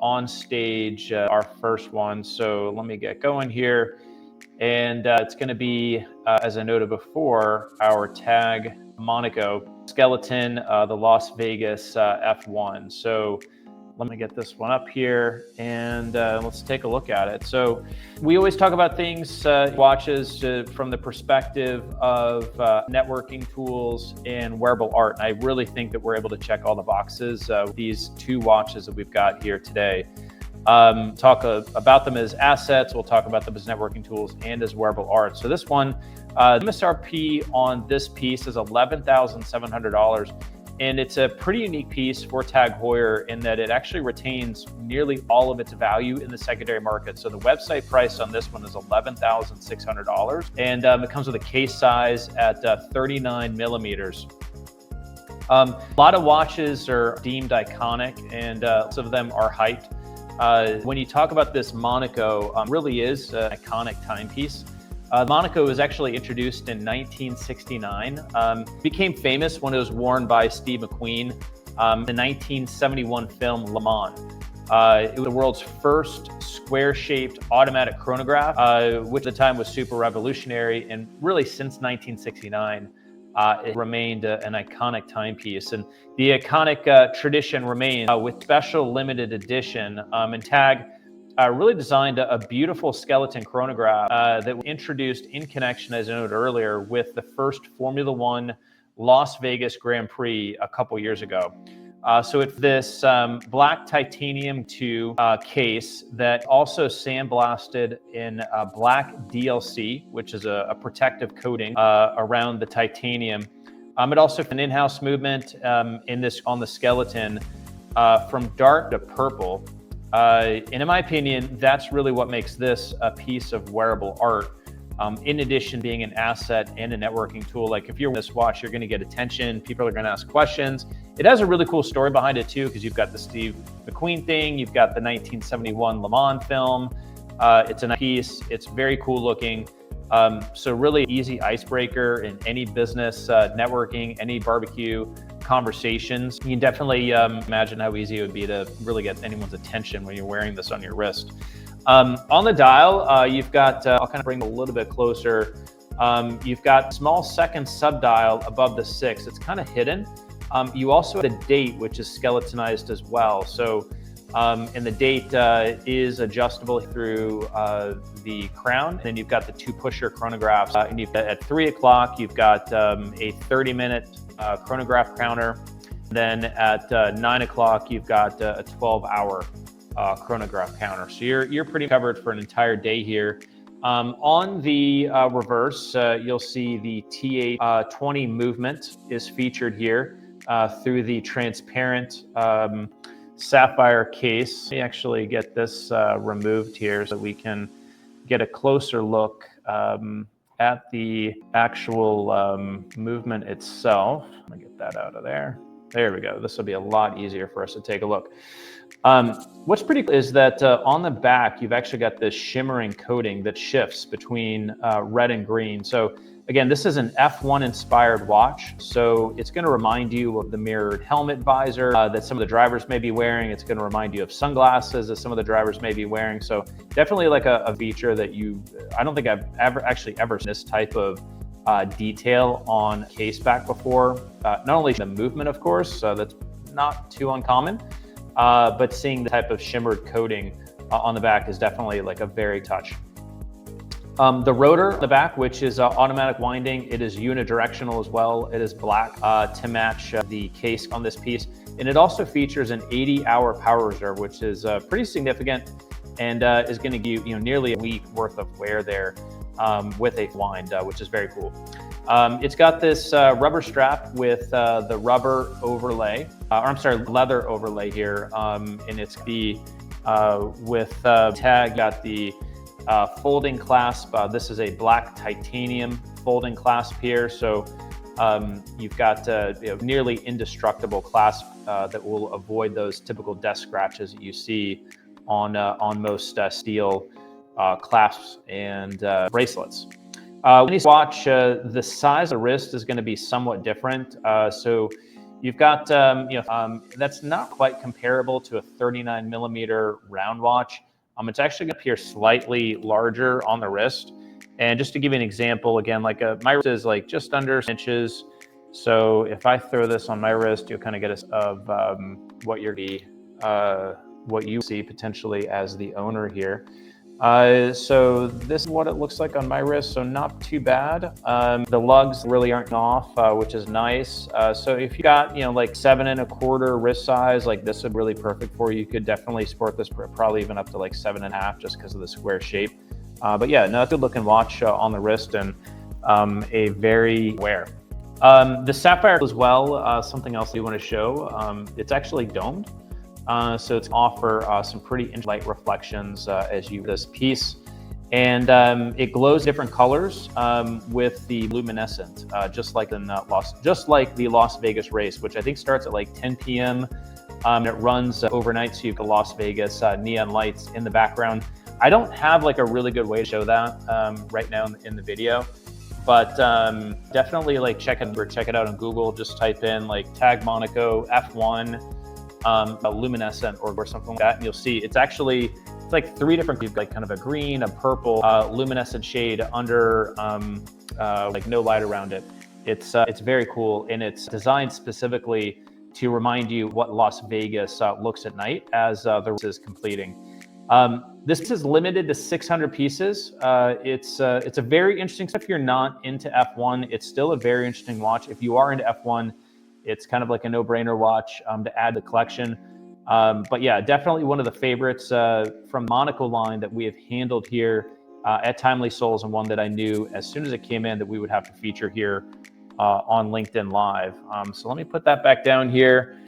on stage our first one. So let me get going here. And it's going to be, as I noted before, our Tag Monaco skeleton, the Las Vegas F1. So let me get this one up here and let's take a look at it. So we always talk about things, watches from the perspective of networking tools and wearable art. And I really think that we're able to check all the boxes with these two watches that we've got here today. Talk about them as assets. We'll talk about them as networking tools and as wearable art. So this one, MSRP on this piece is $11,700. And it's a pretty unique piece for Tag Heuer in that it actually retains nearly all of its value in the secondary market. So the website price on this one is $11,600. And it comes with a case size at 39 millimeters. A lot of watches are deemed iconic and some of them are hyped. When you talk about this Monaco, really is an iconic timepiece. Monaco was actually introduced in 1969. Became famous when it was worn by Steve McQueen in the 1971 film Le Mans. It was the world's first square-shaped automatic chronograph, which at the time was super revolutionary. And really since 1969, it remained an iconic timepiece. And the iconic tradition remains with special limited edition. And Tag really designed a beautiful skeleton chronograph that was introduced in connection, as I noted earlier, with the first Formula One Las Vegas Grand Prix a couple years ago. So it's this black titanium 2 case that also sandblasted in black DLC, which is a protective coating around the titanium. It also has an in-house movement on the skeleton from dark to purple. And in my opinion, that's really what makes this a piece of wearable art. In addition to being an asset and a networking tool, like if you're wearing this watch, you're going to get attention. People are going to ask questions. It has a really cool story behind it too, because you've got the Steve McQueen thing, you've got the 1971 Le Mans film. It's a nice piece. It's very cool looking. So really easy icebreaker in any business, networking, any barbecue conversations. You can definitely imagine how easy it would be to really get anyone's attention when you're wearing this on your wrist. On the dial, you've got, I'll kind of bring it a little bit closer. You've got small second subdial above the 6. It's kind of hidden. You also have a date, which is skeletonized as well. So, and the date is adjustable through the crown. Then you've got the 2 pusher chronographs. And you've got at 3 o'clock, you've got a 30-minute chronograph counter. Then at 9 o'clock, you've got a 12-hour chronograph counter. So you're pretty covered for an entire day here. On the reverse, you'll see the TH20 movement is featured here through the transparent sapphire case. Let me actually get this removed here so we can get a closer look at the actual movement itself. Let me get that out of there. There we go. This will be a lot easier for us to take a look. What's pretty cool is that on the back, you've actually got this shimmering coating that shifts between red and green. So again, this is an F1 inspired watch. So it's going to remind you of the mirrored helmet visor that some of the drivers may be wearing. It's going to remind you of sunglasses that some of the drivers may be wearing. So definitely like a feature that I don't think I've ever seen this type of detail on case back before. Not only the movement, of course, that's not too uncommon, but seeing the type of shimmered coating on the back is definitely like a very touch. The rotor on the back, which is automatic winding, it is unidirectional as well. It is black to match the case on this piece. And it also features an 80-hour power reserve, which is pretty significant and is going to give you nearly a week worth of wear there with a wind, which is very cool. It's got this rubber strap with the rubber overlay, leather overlay here. And it's with Tag, got the folding clasp. This is a black titanium folding clasp here. So you've got nearly indestructible clasp that will avoid those typical desk scratches that you see on most steel clasps and bracelets. When you watch, the size of the wrist is going to be somewhat different. So You've got, that's not quite comparable to a 39 millimeter round watch. It's actually going to appear slightly larger on the wrist. And just to give you an example, again, like my wrist is like just under inches. So if I throw this on my wrist, you'll kind of get a of what you see potentially as the owner here. So this is what it looks like on my wrist, so not too bad. The lugs really aren't off, which is nice. So if you got, like 7.25 wrist size, like this would really perfect for you. You could definitely sport this, probably even up to like 7.5, just because of the square shape. But yeah, no, good looking watch on the wrist, and a very wear. The sapphire as well, something else you want to show. It's actually domed. So it's offer some pretty light reflections as you this piece, and it glows different colors with the luminescent, just like the Las Vegas race, which I think starts at like 10 p.m. And it runs overnight, so you have the Las Vegas neon lights in the background. I don't have like a really good way to show that right now in the video, but definitely like check it out on Google. Just type in like tag Monaco F1. A luminescent or something like that, and you'll see it's like 3 different, you've like kind of a green, a purple, luminescent shade under like no light around it. It's very cool, and it's designed specifically to remind you what Las Vegas looks at night as the race is completing. This is limited to 600 pieces. It's a very interesting stuff. If you're not into F1, it's still a very interesting watch. If you are into F1, it's kind of like a no-brainer watch to add to the collection. But yeah, definitely one of the favorites from Monaco line that we have handled here at TimelySoles, and one that I knew as soon as it came in that we would have to feature here on LinkedIn Live. So let me put that back down here.